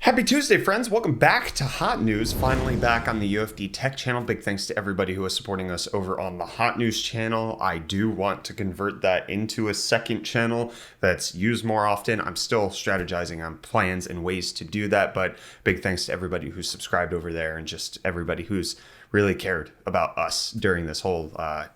Happy Tuesday, friends. Welcome back to Hot News. Finally back on the UFD Tech channel. Big thanks to everybody who is supporting us over on the Hot News channel. I do want to convert that into a second channel that's used more often. I'm still strategizing on plans and ways to do that, but big thanks to everybody who's subscribed over there and just everybody who's really cared about us during this whole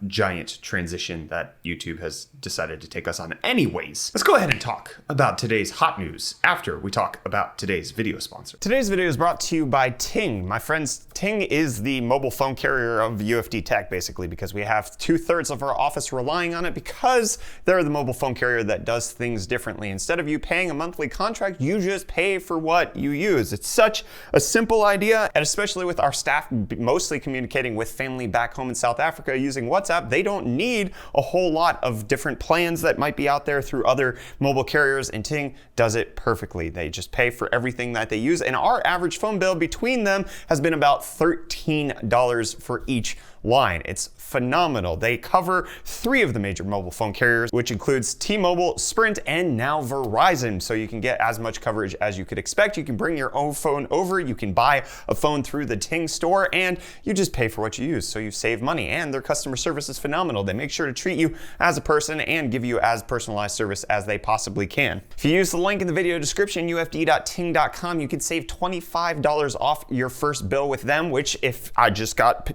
giant transition that YouTube has decided to take us on. Anyways, let's go ahead and talk about today's hot news after we talk about today's video sponsor. Today's video is brought to you by Ting. My friends, Ting is the mobile phone carrier of UFD Tech, basically, because we have 2/3 of our office relying on it because they're the mobile phone carrier that does things differently. Instead of you paying a monthly contract, you just pay for what you use. It's such a simple idea, and especially with our staff mostly communicating with family back home in South Africa using WhatsApp, they don't need a whole lot of different plans that might be out there through other mobile carriers, and Ting does it perfectly. They just pay for everything that they use, and our average phone bill between them has been about $13 for each line. It's phenomenal. They cover 3 of the major mobile phone carriers, which includes T-Mobile, Sprint, and now Verizon. So you can get as much coverage as you could expect. You can bring your own phone over. You can buy a phone through the Ting store, and you just pay for what you use. So you save money, and their customer service is phenomenal. They make sure to treat you as a person and give you as personalized service as they possibly can. If you use the link in the video description, ufd.ting.com, you can save $25 off your first bill with them, which if I just got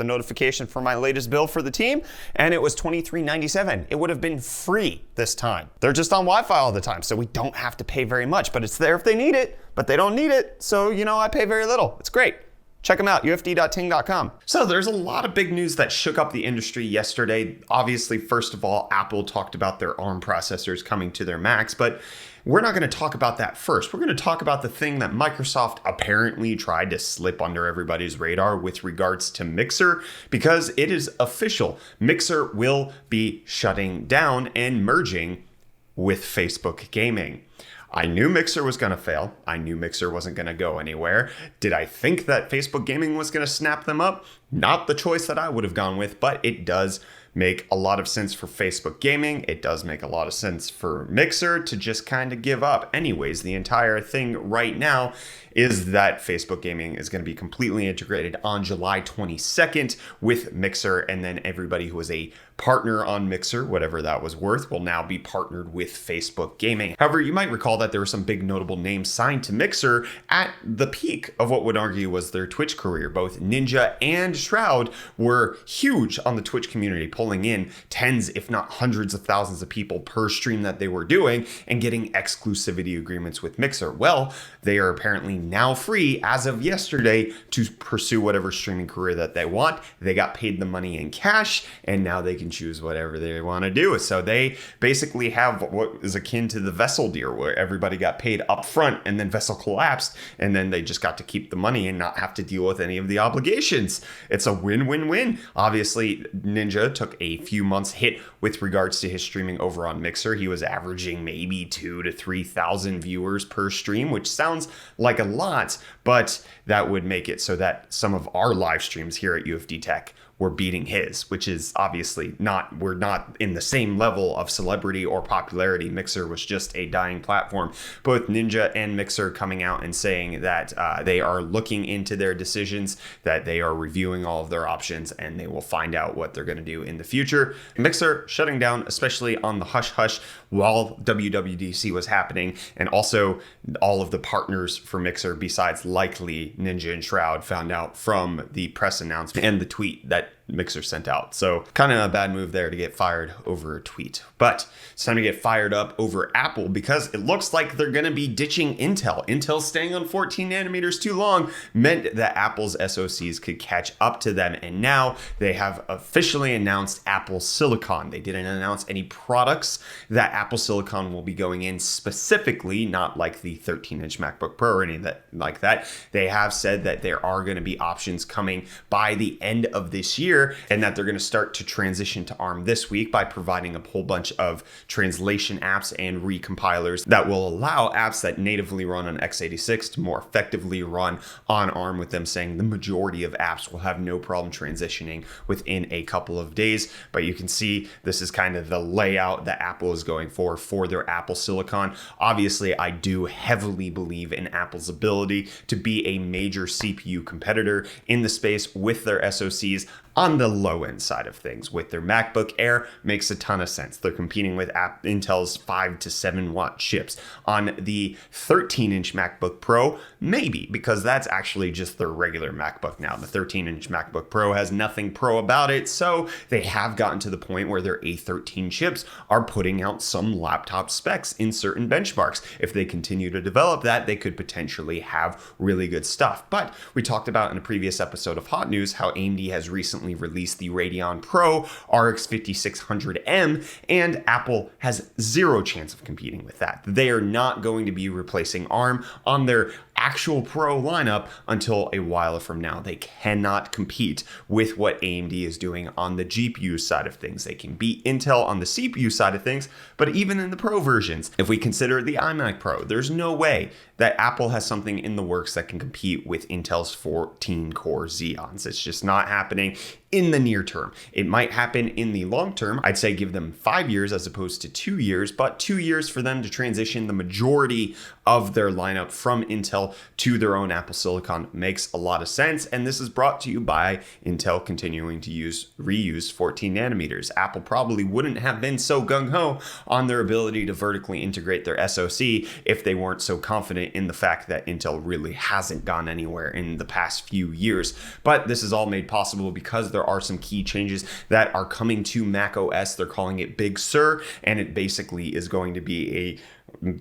the notification for my latest bill for the team, and it was $23.97. It would have been free this time. They're just on Wi-Fi all the time, so we don't have to pay very much, but it's there if they need it, but they don't need it, so I pay very little. It's great. Check them out, ufd.ting.com. So there's a lot of big news that shook up the industry yesterday. Obviously, first of all, Apple talked about their ARM processors coming to their Macs, but we're not going to talk about that first. We're going to talk about the thing that Microsoft apparently tried to slip under everybody's radar with regards to Mixer, because it is official. Mixer will be shutting down and merging with Facebook Gaming. I knew Mixer was going to fail. I knew Mixer wasn't going to go anywhere. Did I think that Facebook Gaming was going to snap them up? Not the choice that I would have gone with, but it does make a lot of sense for Facebook Gaming. It does make a lot of sense for Mixer to just kind of give up. Anyways, the entire thing right now is that Facebook Gaming is going to be completely integrated on July 22nd with Mixer, and then everybody who was a partner on Mixer, whatever that was worth, will now be partnered with Facebook Gaming. However, you might recall that there were some big notable names signed to Mixer at the peak of what would argue was their Twitch career. Both Ninja and Shroud were huge on the Twitch community, pulling in tens, if not hundreds of thousands of people per stream that they were doing and getting exclusivity agreements with Mixer. Well, they are apparently now free as of yesterday to pursue whatever streaming career that they want. They got paid the money in cash, and now they can choose whatever they want to do. So they basically have what is akin to the Vessel deal, where everybody got paid up front and then Vessel collapsed, and then they just got to keep the money and not have to deal with any of the obligations. It's a win-win-win. Obviously, Ninja took a few months hit with regards to his streaming over on Mixer. He was averaging maybe 2,000 to 3,000 viewers per stream, which sounds like a lot, but that would make it so that some of our live streams here at UFD Tech were beating his, which is obviously we're not in the same level of celebrity or popularity. Mixer was just a dying platform. Both Ninja and Mixer coming out and saying that they are looking into their decisions, that they are reviewing all of their options, and they will find out what they're going to do in the future. Mixer shutting down, especially on the hush-hush while WWDC was happening, and also all of the partners for Mixer, besides likely Ninja and Shroud, found out from the press announcement and the tweet that Mixer sent out. So kind of a bad move there to get fired over a tweet. But it's time to get fired up over Apple, because it looks like they're going to be ditching Intel. Intel staying on 14 nanometers too long meant that Apple's SoCs could catch up to them. And now they have officially announced Apple Silicon. They didn't announce any products that Apple Silicon will be going in specifically, not like the 13-inch MacBook Pro or anything like that. They have said that there are going to be options coming by the end of this year year, and that they're going to start to transition to ARM this week by providing a whole bunch of translation apps and recompilers that will allow apps that natively run on x86 to more effectively run on ARM, with them saying the majority of apps will have no problem transitioning within a couple of days. But you can see this is kind of the layout that Apple is going for their Apple Silicon. Obviously, I do heavily believe in Apple's ability to be a major CPU competitor in the space with their SoCs. On the low end side of things, with their MacBook Air, makes a ton of sense. They're competing with Intel's 5 to 7 watt chips. On the 13-inch MacBook Pro, maybe, because that's actually just their regular MacBook now. The 13-inch MacBook Pro has nothing pro about it, so they have gotten to the point where their A13 chips are putting out some laptop specs in certain benchmarks. If they continue to develop that, they could potentially have really good stuff. But we talked about in a previous episode of Hot News how AMD has recently released the Radeon Pro RX 5600M, and Apple has zero chance of competing with that. They are not going to be replacing ARM on their actual Pro lineup until a while from now. They cannot compete with what AMD is doing on the GPU side of things. They can beat Intel on the CPU side of things, but even in the Pro versions, if we consider the iMac Pro, there's no way that Apple has something in the works that can compete with Intel's 14-core Xeons. It's just not happening in the near term. It might happen in the long term. I'd say give them 5 years as opposed to 2 years, but 2 years for them to transition the majority of their lineup from Intel to their own Apple Silicon makes a lot of sense. And this is brought to you by Intel continuing to reuse 14 nanometers. Apple probably wouldn't have been so gung-ho on their ability to vertically integrate their SoC if they weren't so confident in the fact that Intel really hasn't gone anywhere in the past few years. But this is all made possible because there are some key changes that are coming to macOS. They're calling it Big Sur, and it basically is going to be a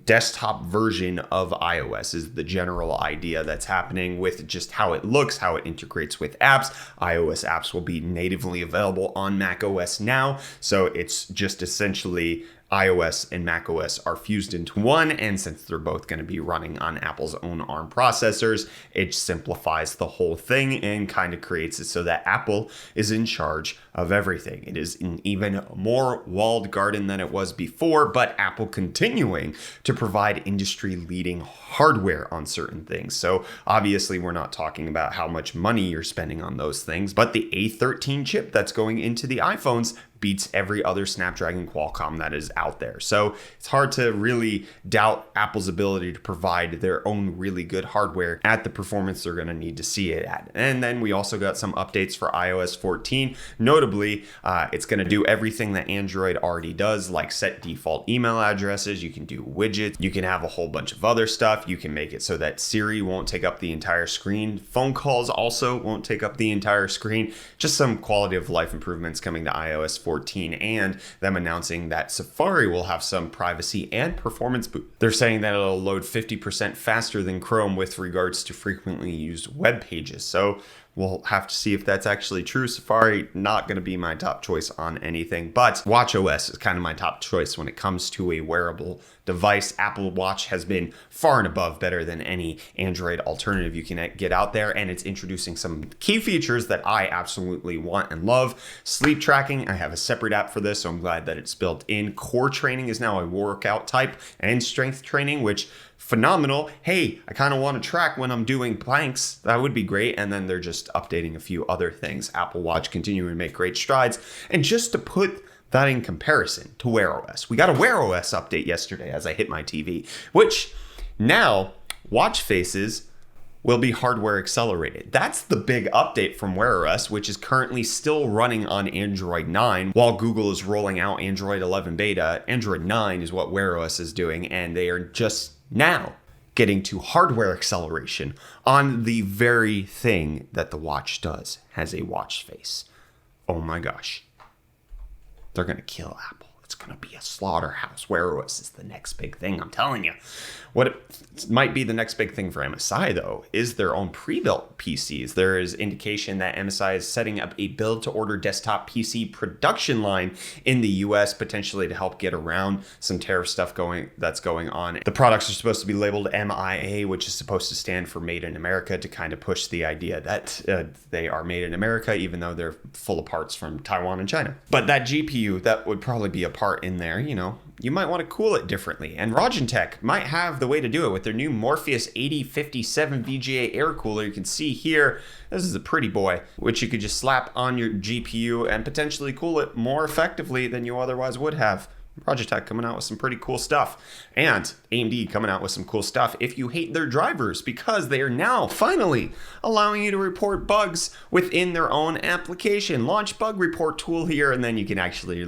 desktop version of iOS is the general idea that's happening with just how it looks, how it integrates with apps. iOS apps will be natively available on macOS now, so it's just essentially iOS and macOS are fused into one, and since they're both going to be running on Apple's own ARM processors, it simplifies the whole thing and kind of creates it so that Apple is in charge of everything. It is an even more walled garden than it was before, but Apple continuing to provide industry-leading hardware on certain things. So obviously we're not talking about how much money you're spending on those things, but the A13 chip that's going into the iPhones beats every other Snapdragon Qualcomm that is out there. So it's hard to really doubt Apple's ability to provide their own really good hardware at the performance they're going to need to see it at. And then we also got some updates for iOS 14. Notably, it's going to do everything that Android already does, like set default email addresses. You can do widgets. You can have a whole bunch of other stuff. You can make it so that Siri won't take up the entire screen. Phone calls also won't take up the entire screen. Just some quality of life improvements coming to iOS 14, and them announcing that Safari will have some privacy and performance boost. They're saying that it'll load 50% faster than Chrome with regards to frequently used web pages. So we'll have to see if that's actually true. Safari, not going to be my top choice on anything, but watchOS is kind of my top choice when it comes to a wearable device. Apple Watch has been far and above better than any Android alternative you can get out there, and it's introducing some key features that I absolutely want and love. Sleep tracking, I have a separate app for this, so I'm glad that it's built in. Core training is now a workout type, and strength training, which phenomenal. Hey, I kind of want to track when I'm doing planks. That would be great. And then they're just updating a few other things. Apple Watch continuing to make great strides. And just to put that in comparison to Wear OS, we got a Wear OS update yesterday as I hit my TV, which now watch faces will be hardware accelerated. That's the big update from Wear OS, which is currently still running on Android 9. While Google is rolling out Android 11 beta, Android 9 is what Wear OS is doing, and they are just now getting to hardware acceleration on the very thing that the watch does, has a watch face. Oh my gosh. They're going to kill Apple. It's going to be a slaughterhouse. Wear OS is the next big thing, I'm telling you. What it might be the next big thing for MSI, though, is their own pre-built PCs. There is indication that MSI is setting up a build-to-order desktop PC production line in the US, potentially to help get around some tariff stuff that's going on. The products are supposed to be labeled MIA, which is supposed to stand for Made in America, to kind of push the idea that they are made in America, even though they're full of parts from Taiwan and China. But that GPU, that would probably be a part in there, you know. You might want to cool it differently. And Rajintek might have the way to do it with their new Morpheus 8057 VGA air cooler. You can see here, this is a pretty boy, which you could just slap on your GPU and potentially cool it more effectively than you otherwise would have. Rajintek coming out with some pretty cool stuff. And AMD coming out with some cool stuff if you hate their drivers, because they are now finally allowing you to report bugs within their own application. Launch bug report tool here, and then you can actually,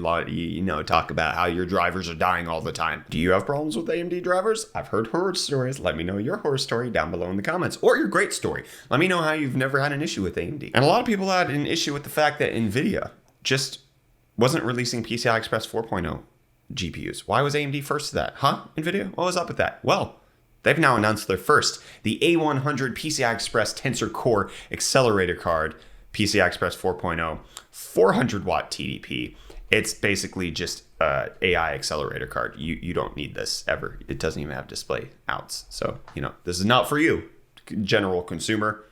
talk about how your drivers are dying all the time. Do you have problems with AMD drivers? I've heard horror stories. Let me know your horror story down below in the comments, or your great story. Let me know how you've never had an issue with AMD. And a lot of people had an issue with the fact that Nvidia just wasn't releasing PCI Express 4.0 GPUs. Why was AMD first to that? Huh? Nvidia? What was up with that? Well, they've now announced their first, the A100 PCI Express Tensor Core Accelerator Card, PCI Express 4.0, 400 watt TDP. It's basically just AI accelerator card. You don't need this ever. It doesn't even have display outs. So, this is not for you, general consumer.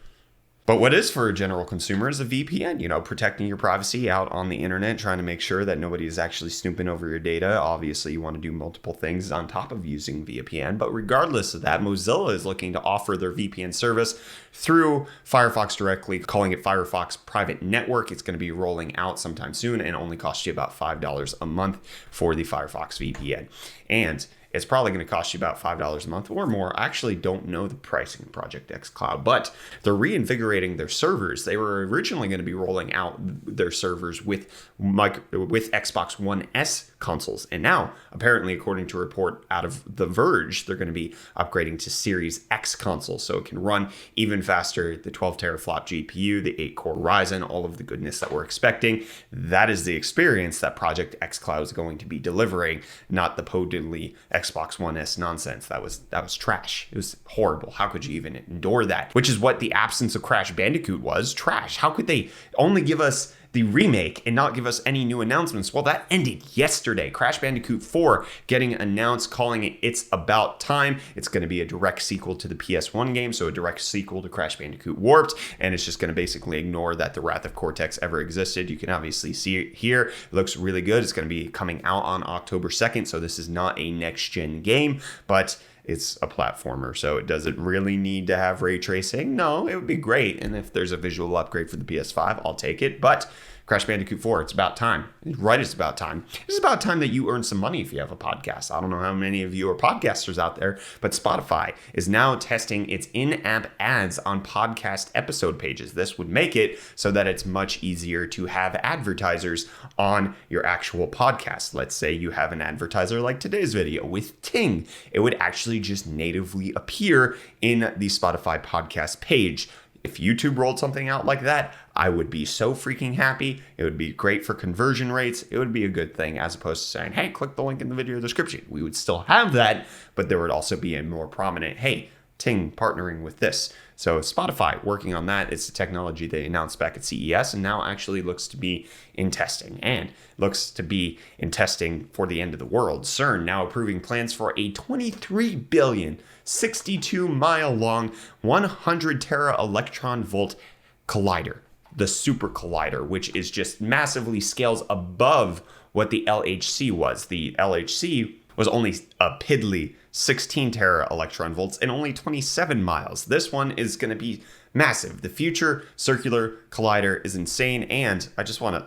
But what is for a general consumer is a VPN, protecting your privacy out on the internet, trying to make sure that nobody is actually snooping over your data. Obviously, you want to do multiple things on top of using VPN. But regardless of that, Mozilla is looking to offer their VPN service through Firefox directly, calling it Firefox Private Network. It's going to be rolling out sometime soon and only cost you about $5 a month for the Firefox VPN. And it's probably going to cost you about $5 a month or more. I actually don't know the pricing of Project xCloud, but they're reinvigorating their servers. They were originally going to be rolling out their servers with Xbox One S consoles. And now, apparently, according to a report out of The Verge, they're going to be upgrading to Series X consoles, so it can run even faster, the 12 teraflop GPU, the 8-core Ryzen, all of the goodness that we're expecting. That is the experience that Project xCloud is going to be delivering, not the podily Xbox One S nonsense. That was trash. It was horrible. How could you even endure that? Which is what the absence of Crash Bandicoot was. Trash. How could they only give us the remake and not give us any new announcements? Well, that ended yesterday. Crash Bandicoot 4 getting announced, calling it It's About Time. It's going to be a direct sequel to the PS1 game, so a direct sequel to Crash Bandicoot Warped, and it's just going to basically ignore that the Wrath of Cortex ever existed. You can obviously see it here. It looks really good. It's going to be coming out on October 2nd, so this is not a next-gen game, but it's a platformer, so it doesn't really need to have ray tracing. No, it would be great, and if there's a visual upgrade for the PS5, I'll take it, but Crash Bandicoot 4, it's about time. Right, it's about time. It's about time that you earn some money if you have a podcast. I don't know how many of you are podcasters out there, but Spotify is now testing its in-app ads on podcast episode pages. This would make it so that it's much easier to have advertisers on your actual podcast. Let's say you have an advertiser like today's video with Ting. It would actually just natively appear in the Spotify podcast page. If YouTube rolled something out like that, I would be so freaking happy. It would be great for conversion rates. It would be a good thing, as opposed to saying, hey, click the link in the video description. We would still have that, but there would also be a more prominent, hey, Ting partnering with this. So Spotify working on that. It's a technology they announced back at CES and now actually looks to be in testing, and looks to be in testing for the end of the world. CERN now approving plans for a 23 billion, 62-mile long, 100 tera electron volt collider, the super collider, which is just massively scales above what the LHC was. The LHC was only a piddly 16 tera electron volts and only 27 miles. This one is going to be massive. The future circular collider is insane, and I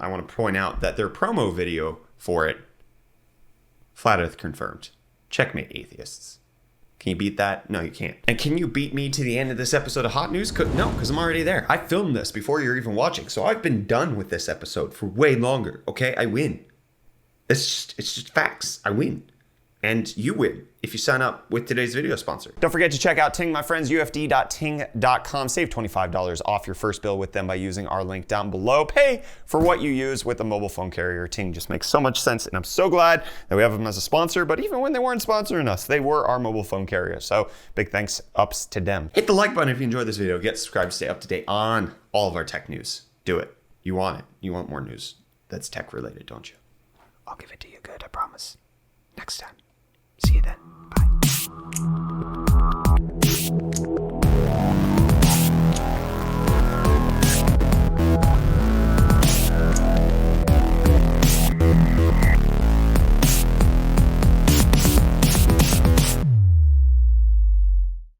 want to point out that their promo video for it, Flat Earth confirmed. Checkmate, atheists. Can you beat that? No, you can't. And can you beat me to the end of this episode of Hot News? No, because I'm already there. I filmed this before you're even watching, so I've been done with this episode for way longer. Okay, I win. It's just facts. I win. And you win if you sign up with today's video sponsor. Don't forget to check out Ting, my friends, ufd.ting.com. Save $25 off your first bill with them by using our link down below. Pay for what you use with a mobile phone carrier. Ting just makes so much sense, and I'm so glad that we have them as a sponsor. But even when they weren't sponsoring us, they were our mobile phone carrier. So big thanks ups to them. Hit the like button if you enjoyed this video. Get subscribed to stay up to date on all of our tech news. Do it. You want it. You want more news that's tech related, don't you? I'll give it to you good, I promise. Next time. See you then. Bye.